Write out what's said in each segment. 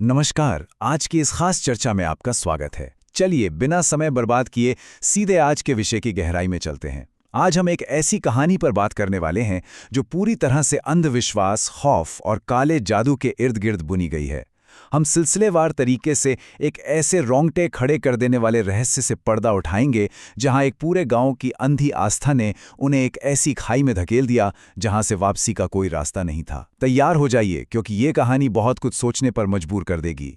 नमस्कार। आज की इस खास चर्चा में आपका स्वागत है। चलिए बिना समय बर्बाद किए सीधे आज के विषय की गहराई में चलते हैं। आज हम एक ऐसी कहानी पर बात करने वाले हैं जो पूरी तरह से अंधविश्वास, खौफ और काले जादू के इर्द गिर्द बुनी गई है। हम सिलसिलेवार तरीके से एक ऐसे रोंगटे खड़े कर देने वाले रहस्य से पर्दा उठाएंगे जहां एक पूरे गांव की अंधी आस्था ने उन्हें एक ऐसी खाई में धकेल दिया जहां से वापसी का कोई रास्ता नहीं था। तैयार हो जाइए, क्योंकि ये कहानी बहुत कुछ सोचने पर मजबूर कर देगी।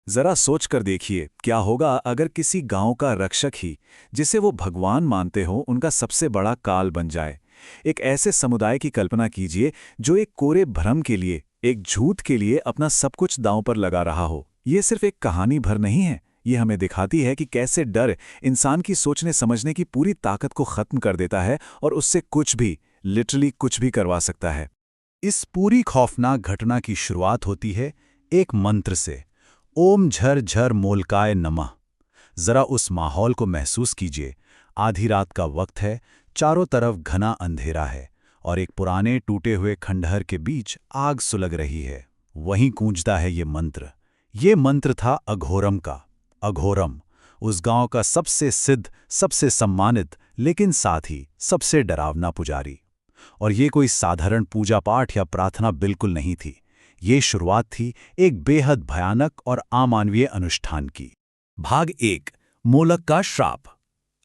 जरा सोच कर देखिए, क्या होगा अगर किसी गांव का रक्षक ही, जिसे वो भगवान मानते हो, उनका सबसे बड़ा काल बन जाए। एक ऐसे समुदाय की कल्पना कीजिए जो एक कोरे भ्रम के लिए, एक झूठ के लिए अपना सब कुछ दांव पर लगा रहा हो। ये सिर्फ एक कहानी भर नहीं है, ये हमें दिखाती है कि कैसे डर इंसान की सोचने समझने की पूरी ताकत को खत्म कर देता है और उससे कुछ भी, लिटरली कुछ भी करवा सकता है। इस पूरी खौफनाक घटना की शुरुआत होती है एक मंत्र से, ओम झर झर मोलकाय नमः। जरा उस माहौल को महसूस कीजिए। आधी रात का वक्त है, चारों तरफ घना अंधेरा है और एक पुराने टूटे हुए खंडहर के बीच आग सुलग रही है। वहीं गूंजता है ये मंत्र। ये मंत्र था अघोरम का। अघोरम उस गांव का सबसे सिद्ध, सबसे सम्मानित, लेकिन साथ ही सबसे डरावना पुजारी। और ये कोई साधारण पूजा पाठ या प्रार्थना बिल्कुल नहीं थी। ये शुरुआत थी एक बेहद भयानक और अमानवीय अनुष्ठान की। भाग 1, मोलक का श्राप।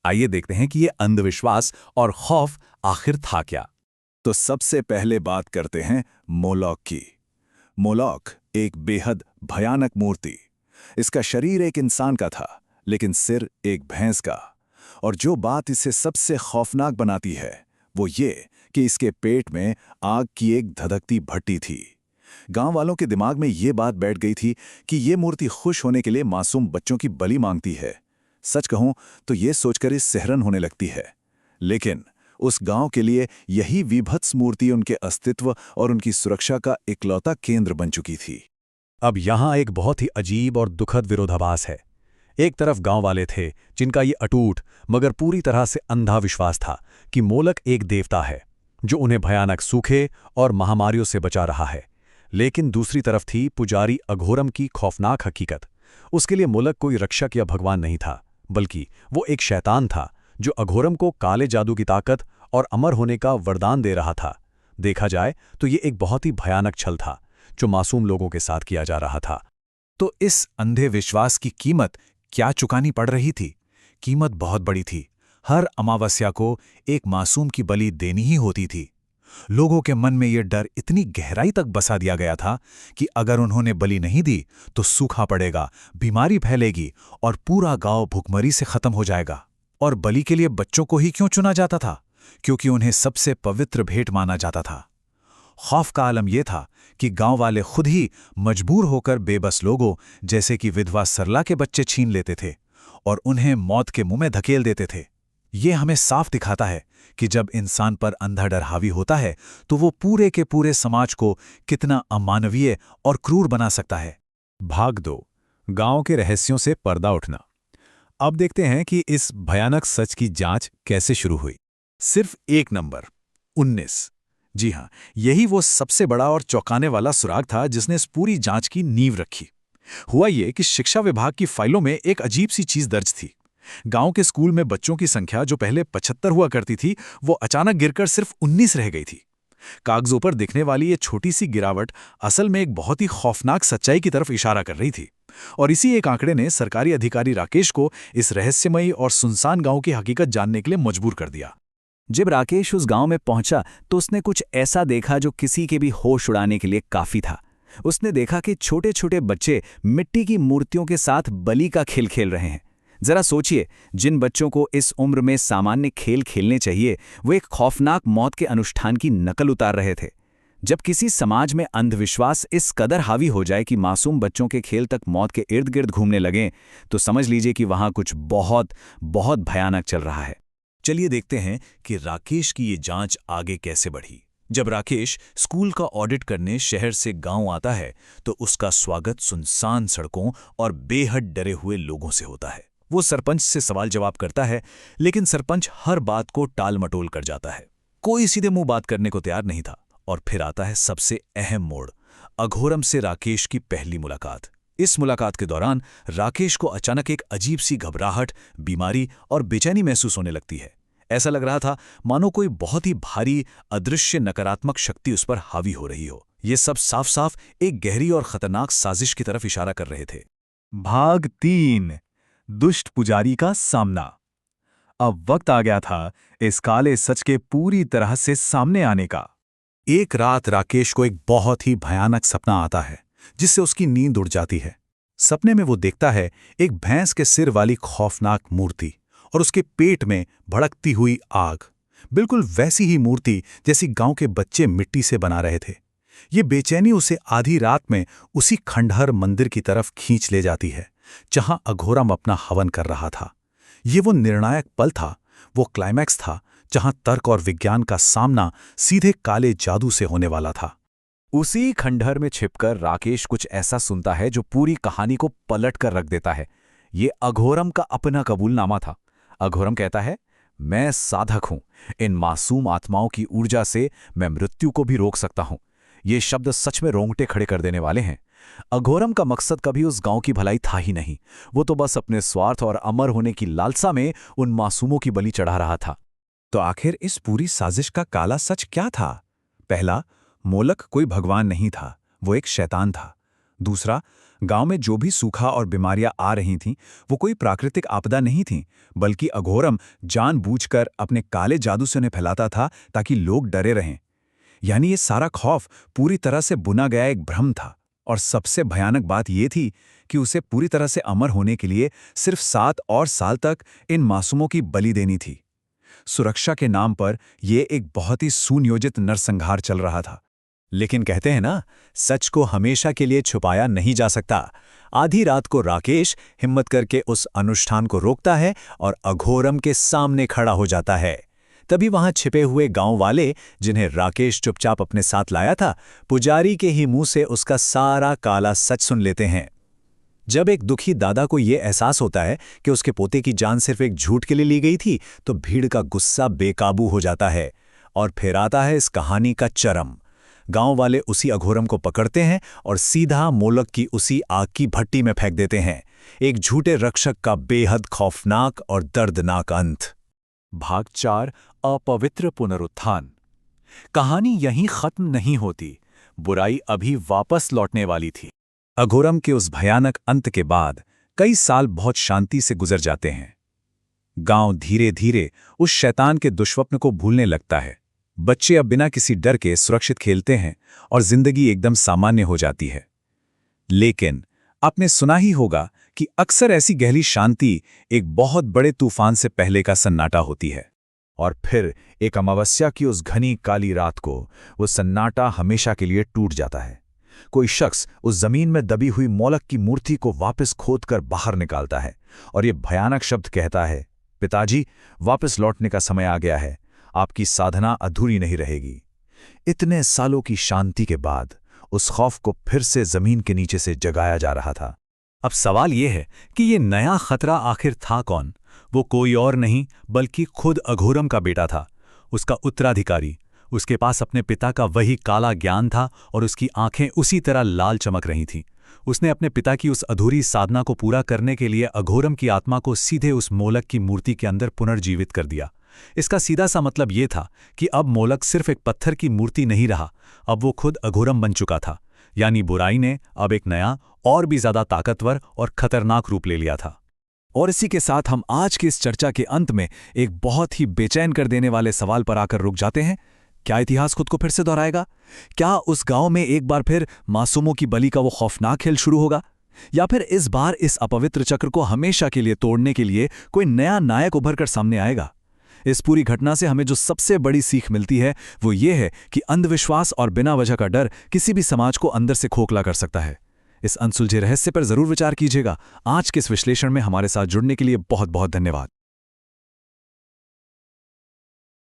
आइए देखते हैं कि ये अंधविश्वास और खौफ आखिर था क्या। तो सबसे पहले बात करते हैं मोलक की। मोलक एक बेहद भयानक मूर्ति। इसका शरीर एक इंसान का था, लेकिन सिर एक भैंस का। और जो बात इसे सबसे खौफनाक बनाती है वो ये कि इसके पेट में आग की एक धधकती भट्टी थी। गांव वालों के दिमाग में ये बात बैठ गई थी कि ये मूर्ति खुश होने के लिए मासूम बच्चों की बलि मांगती है। सच कहूं तो ये सोचकर इस सिहरन होने लगती है। लेकिन उस गांव के लिए यही विभत्स मूर्ति उनके अस्तित्व और उनकी सुरक्षा का इकलौता केंद्र बन चुकी थी। अब यहाँ एक बहुत ही अजीब और दुखद विरोधाभास है। एक तरफ गांव वाले थे जिनका ये अटूट मगर पूरी तरह से अंधा विश्वास था कि मोलक एक देवता है जो उन्हें भयानक सूखे और महामारियों से बचा रहा है। लेकिन दूसरी तरफ थी पुजारी अघोरम की खौफनाक हकीकत। उसके लिए मोलक कोई रक्षक या भगवान नहीं था, बल्कि वो एक शैतान था जो अघोरम को काले जादू की ताकत और अमर होने का वरदान दे रहा था। देखा जाए तो ये एक बहुत ही भयानक छल था जो मासूम लोगों के साथ किया जा रहा था। तो इस अंधे विश्वास की कीमत क्या चुकानी पड़ रही थी? कीमत बहुत बड़ी थी। हर अमावस्या को एक मासूम की बलि देनी ही होती थी। लोगों के मन में यह डर इतनी गहराई तक बसा दिया गया था कि अगर उन्होंने बलि नहीं दी तो सूखा पड़ेगा, बीमारी फैलेगी और पूरा गांव भूखमरी से खत्म हो जाएगा। और बलि के लिए बच्चों को ही क्यों चुना जाता था? क्योंकि उन्हें सबसे पवित्र भेंट माना जाता था। खौफ का आलम यह था कि गांव वाले खुद ही मजबूर होकर बेबस लोगों जैसे कि विधवा सरला के बच्चे छीन लेते थे और उन्हें मौत के मुंह में धकेल देते थे। ये हमें साफ दिखाता है कि जब इंसान पर अंधा डर हावी होता है तो वो पूरे के पूरे समाज को कितना अमानवीय और क्रूर बना सकता है। भाग 2, गांव के रहस्यों से पर्दा उठना। अब देखते हैं कि इस भयानक सच की जांच कैसे शुरू हुई। सिर्फ एक नंबर 19। जी हां, यही वो सबसे बड़ा और चौंकाने वाला सुराग था जिसने इस पूरी जांच की नींव रखी। हुआ ये कि शिक्षा विभाग की फाइलों में एक अजीब सी चीज दर्ज थी। गांव के स्कूल में बच्चों की संख्या जो पहले 75 हुआ करती थी, वो अचानक गिरकर सिर्फ 19 रह गई थी। कागजों पर दिखने वाली ये छोटी सी गिरावट असल में एक बहुत ही खौफनाक सच्चाई की तरफ इशारा कर रही थी। और इसी एक आंकड़े ने सरकारी अधिकारी राकेश को इस रहस्यमयी और सुनसान गांव की हकीकत जानने के लिए मजबूर कर दिया। जब राकेश उस गांव में पहुंचा तो उसने कुछ ऐसा देखा जो किसी के भी होश उड़ाने के लिए काफी था। उसने देखा कि छोटे छोटे बच्चे मिट्टी की मूर्तियों के साथ बलि का खेल खेल रहे हैं। जरा सोचिए, जिन बच्चों को इस उम्र में सामान्य खेल खेलने चाहिए, वो एक खौफनाक मौत के अनुष्ठान की नकल उतार रहे थे। जब किसी समाज में अंधविश्वास इस कदर हावी हो जाए कि मासूम बच्चों के खेल तक मौत के इर्द गिर्द घूमने लगें, तो समझ लीजिए कि वहां कुछ बहुत बहुत भयानक चल रहा है। चलिए देखते हैं कि राकेश की ये जांच आगे कैसे बढ़ी। जब राकेश स्कूल का ऑडिट करने शहर से गांव आता है तो उसका स्वागत सुनसान सड़कों और बेहद डरे हुए लोगों से होता है। वो सरपंच से सवाल जवाब करता है, लेकिन सरपंच हर बात को टाल मटोल कर जाता है। कोई सीधे मुंह बात करने को तैयार नहीं था। और फिर आता है सबसे अहम मोड़, अघोरम से राकेश की पहली मुलाकात। इस मुलाकात के दौरान राकेश को अचानक एक अजीब सी घबराहट, बीमारी और बेचैनी महसूस होने लगती है। ऐसा लग रहा था मानो कोई बहुत ही भारी, अदृश्य नकारात्मक शक्ति उस पर हावी हो रही हो। ये सब साफ साफ एक गहरी और खतरनाक साजिश की तरफ इशारा कर रहे थे। भाग 3, दुष्ट पुजारी का सामना। अब वक्त आ गया था इस काले सच के पूरी तरह से सामने आने का। एक रात राकेश को एक बहुत ही भयानक सपना आता है, जिससे उसकी नींद उड़ जाती है। सपने में वो देखता है एक भैंस के सिर वाली खौफनाक मूर्ति और उसके पेट में भड़कती हुई आग, बिल्कुल वैसी ही मूर्ति जैसी गांव के बच्चे मिट्टी से बना रहे थे। ये बेचैनी उसे आधी रात में उसी खंडहर मंदिर की तरफ खींच ले जाती है, जहां अघोरम अपना हवन कर रहा था। ये वो निर्णायक पल था, वो क्लाइमैक्स था, जहां तर्क और विज्ञान का सामना सीधे काले जादू से होने वाला था। उसी खंडहर में छिपकर राकेश कुछ ऐसा सुनता है जो पूरी कहानी को पलट कर रख देता है। ये अघोरम का अपना कबूलनामा था। अघोरम कहता है, मैं साधक हूं, इन मासूम आत्माओं की ऊर्जा से मैं मृत्यु को भी रोक सकता हूं। ये शब्द सच में रोंगटे खड़े कर देने वाले हैं। अघोरम का मकसद कभी उस गांव की भलाई था ही नहीं। वो तो बस अपने स्वार्थ और अमर होने की लालसा में उन मासूमों की बलि चढ़ा रहा था। तो आखिर इस पूरी साजिश का काला सच क्या था? पहला, मोलक कोई भगवान नहीं था, वो एक शैतान था। दूसरा, गांव में जो भी सूखा और बीमारियां आ रही थीं, वो कोई प्राकृतिक आपदा नहीं थीं, बल्कि अघोरम जानबूझकर अपने काले जादू से उन्हें फैलाता था ताकि लोग डरे रहें। यानी ये सारा खौफ पूरी तरह से बुना गया एक भ्रम था। और सबसे भयानक बात ये थी कि उसे पूरी तरह से अमर होने के लिए सिर्फ 7 और साल तक इन मासूमों की बलि देनी थी। सुरक्षा के नाम पर यह एक बहुत ही सुनियोजित नरसंहार चल रहा था। लेकिन कहते हैं ना, सच को हमेशा के लिए छुपाया नहीं जा सकता। आधी रात को राकेश हिम्मत करके उस अनुष्ठान को रोकता है और अघोरम के सामने खड़ा हो जाता है। तभी वहां छिपे हुए गांव वाले, जिन्हें राकेश चुपचाप अपने साथ लाया था, पुजारी के ही मुंह से उसका सारा काला सच सुन लेते हैं। जब एक दुखी दादा को यह एहसास होता है कि उसके पोते की जान सिर्फ एक झूठ के लिए ली गई थी, तो भीड़ का गुस्सा बेकाबू हो जाता है। और फिर आता है इस कहानी का चरम। गांव वाले उसी अघोरम को पकड़ते हैं और सीधा मोलक की उसी आग की भट्टी में फेंक देते हैं। एक झूठे रक्षक का बेहद खौफनाक और दर्दनाक अंत। भाग 4, अपवित्र पुनरुत्थान। कहानी यहीं खत्म नहीं होती। बुराई अभी वापस लौटने वाली थी। अघोरम के उस भयानक अंत के बाद कई साल बहुत शांति से गुजर जाते हैं। गांव धीरे धीरे उस शैतान के दुष्स्वप्न को भूलने लगता है। बच्चे अब बिना किसी डर के सुरक्षित खेलते हैं और जिंदगी एकदम सामान्य हो जाती है। लेकिन आपने सुना ही होगा कि अक्सर ऐसी गहरी शांति एक बहुत बड़े तूफान से पहले का सन्नाटा होती है। और फिर एक अमावस्या की उस घनी काली रात को वो सन्नाटा हमेशा के लिए टूट जाता है। कोई शख्स उस जमीन में दबी हुई मोलक की मूर्ति को वापस खोदकर बाहर निकालता है और ये भयानक शब्द कहता है, पिताजी, वापस लौटने का समय आ गया है। आपकी साधना अधूरी नहीं रहेगी। इतने सालों की शांति के बाद उस खौफ को फिर से जमीन के नीचे से जगाया जा रहा था। अब सवाल यह है कि ये नया खतरा आखिर था कौन? वो कोई और नहीं बल्कि खुद अघोरम का बेटा था, उसका उत्तराधिकारी। उसके पास अपने पिता का वही काला ज्ञान था और उसकी आंखें उसी तरह लाल चमक रही थीं। उसने अपने पिता की उस अधूरी साधना को पूरा करने के लिए अघोरम की आत्मा को सीधे उस मोलक की मूर्ति के अंदर पुनर्जीवित कर दिया। इसका सीधा सा मतलब ये था कि अब मोलक सिर्फ एक पत्थर की मूर्ति नहीं रहा, अब वो खुद अघोरम बन चुका था। यानी बुराई ने अब एक नया और भी ज्यादा ताकतवर और खतरनाक रूप ले लिया था। और इसी के साथ हम आज की इस चर्चा के अंत में एक बहुत ही बेचैन कर देने वाले सवाल पर आकर रुक जाते हैं। क्या इतिहास खुद को फिर से दोहराएगा? क्या उस गांव में एक बार फिर मासूमों की बलि का वो खौफनाक खेल शुरू होगा? या फिर इस बार इस अपवित्र चक्र को हमेशा के लिए तोड़ने के लिए कोई नया नायक उभर कर सामने आएगा? इस पूरी घटना से हमें जो सबसे बड़ी सीख मिलती है वो ये है कि अंधविश्वास और बिना वजह का डर किसी भी समाज को अंदर से खोखला कर सकता है। इस अनसुलझे रहस्य पर जरूर विचार कीजिएगा। आज के इस विश्लेषण में हमारे साथ जुड़ने के लिए बहुत बहुत धन्यवाद।